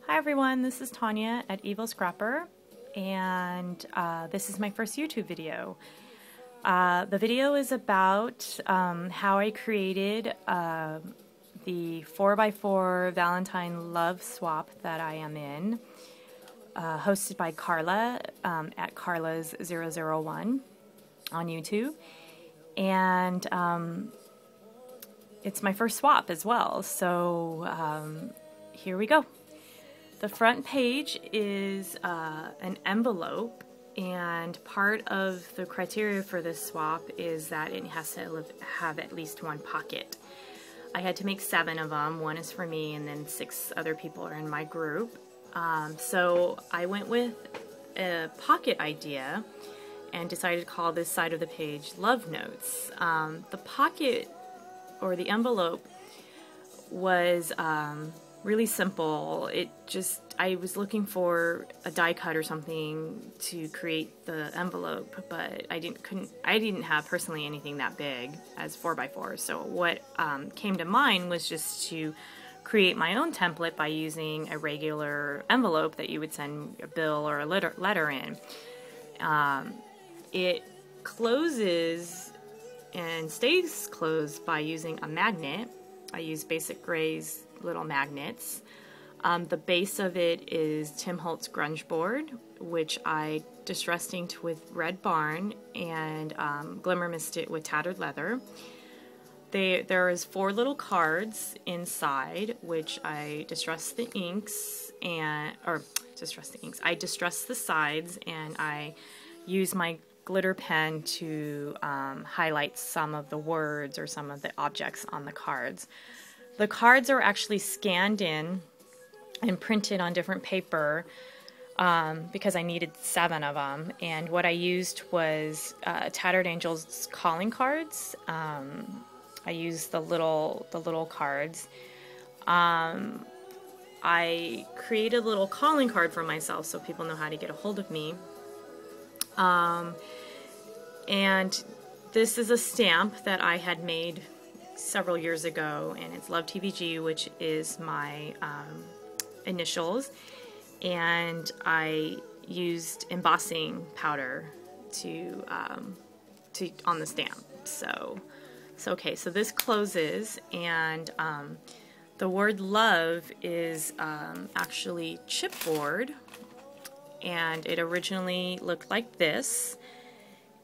Hi everyone, this is Tanya at Evil Scrapper, and this is my first YouTube video. The video is about how I created the 4x4 Valentine love swap that I am in, hosted by Carla at Carla's001 on YouTube, and it's my first swap as well, so here we go. The front page is an envelope, and part of the criteria for this swap is that it has to have at least one pocket. I had to make 7 of them. 1 is for me, and then 6 other people are in my group. So I went with a pocket idea and decided to call this side of the page Love Notes. The pocket, or the envelope, was really simple. I was looking for a die cut or something to create the envelope, but I didn't have personally anything that big as 4x4. So what came to mind was just to create my own template by using a regular envelope that you would send a bill or a letter in. It closes and stays closed by using a magnet. I use Basic Gray's little magnets. The base of it is Tim Holtz grunge board, which I distress inked with Red Barn and glimmer mist it with tattered leather. There is 4 little cards inside, which I distress the inks I distress the sides, and I use my glitter pen to highlight some of the words or some of the objects on the cards. The cards are actually scanned in and printed on different paper because I needed 7 of them, and what I used was Tattered Angels calling cards. I used the little cards. I created a little calling card for myself so people know how to get a hold of me. And this is a stamp that I had made several years ago, and it's Love TVG, which is my initials, and I used embossing powder to on the stamp. So okay, so this closes, and the word love is actually chipboard, and it originally looked like this,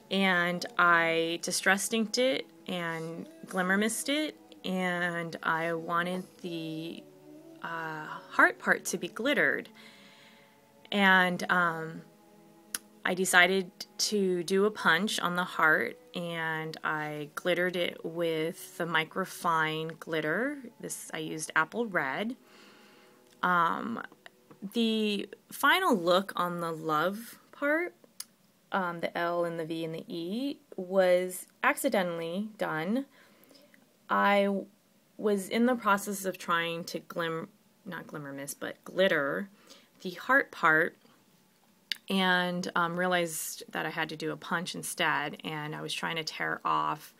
and I distress inked it and glimmer mist it, and I wanted the heart part to be glittered, and I decided to do a punch on the heart, and I glittered it with the microfine glitter. I used apple red. The final look on the love part, the L and the V and the E, was accidentally done. I was in the process of trying to glitter the heart part, and realized that I had to do a punch instead, and I was trying to tear off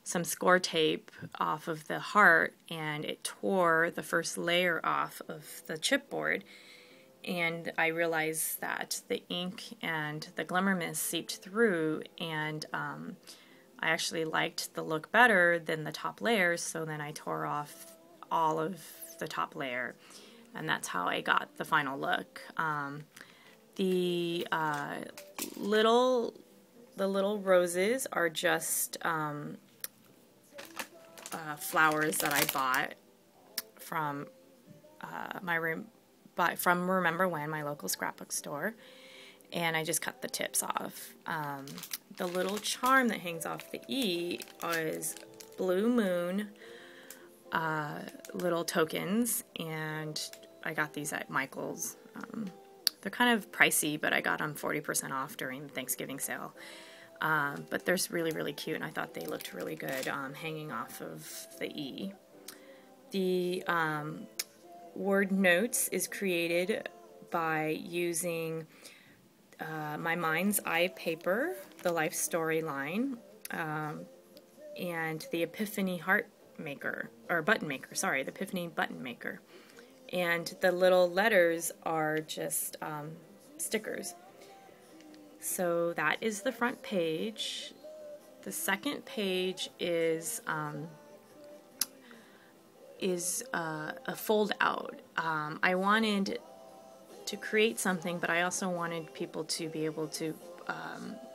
some score tape off of the heart, and it tore the first layer off of the chipboard, and I realized that the ink and the glimmer mist seeped through, and I actually liked the look better than the top layers, so then I tore off all of the top layer, and that's how I got the final look. The little roses are just flowers that I bought from from Remember When, my local scrapbook store, and I just cut the tips off. The little charm that hangs off the E is Blue Moon little tokens, and I got these at Michael's. They're kind of pricey, but I got them 40% off during the Thanksgiving sale. But they're really, really cute, and I thought they looked really good hanging off of the E. The word notes is created by using my Mind's Eye paper, the Life Story line, and the Epiphany heart maker, or button maker, sorry, the Epiphany button maker. and the little letters are just stickers. So that is the front page. The second page is a fold out. I wanted to create something, but I also wanted people to be able to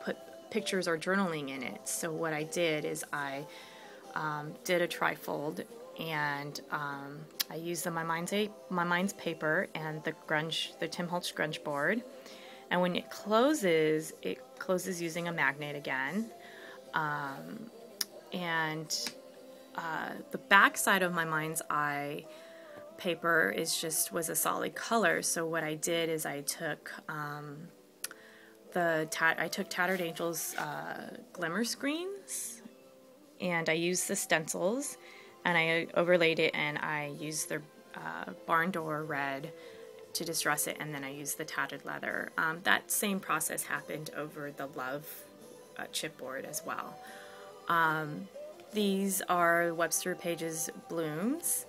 put pictures or journaling in it. So what I did is I did a trifold, and I used my mind's paper and the Tim Holtz grunge board. And when it closes using a magnet again. The back side of my mind's eye paper was a solid color. So what I did is I took Tattered Angels glimmer screens, and I used the stencils, and I overlaid it, and I used the barn door red to distress it, and then I used the tattered leather. That same process happened over the love chipboard as well. These are Webster Pages blooms,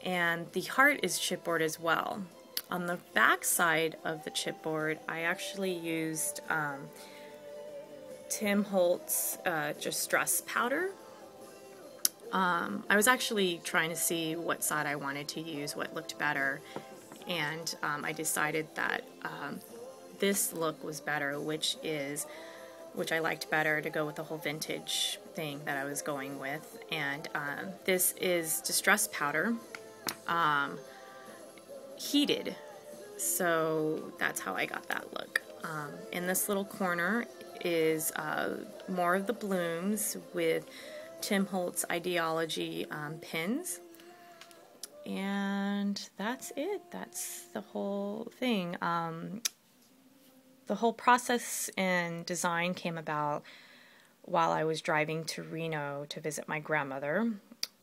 and the heart is chipboard as well. On the back side of the chipboard, I actually used Tim Holtz distress powder. I was actually trying to see what side I wanted to use, what looked better, and I decided that this look was better, which I liked better to go with the whole vintage thing that I was going with. And this is distress powder, heated, so that's how I got that look. In this little corner is more of the blooms with Tim Holtz ideology pins. And that's it. That's the whole thing. The whole process and design came about while I was driving to Reno to visit my grandmother.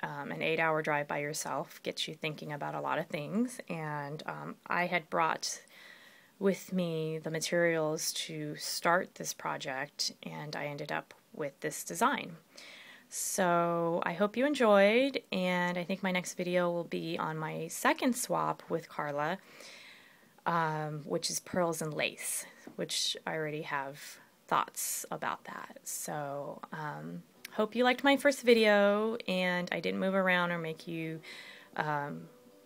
An 8-hour drive by yourself gets you thinking about a lot of things, and I had brought with me the materials to start this project, and I ended up with this design. So I hope you enjoyed, and I think my next video will be on my second swap with Carla, which is pearls and lace, which I already have thoughts about that. So hope you liked my first video, and I didn't move around or make you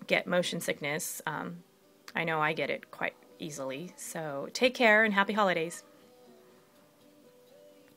get motion sickness. I know I get it quite easily. So take care and happy holidays.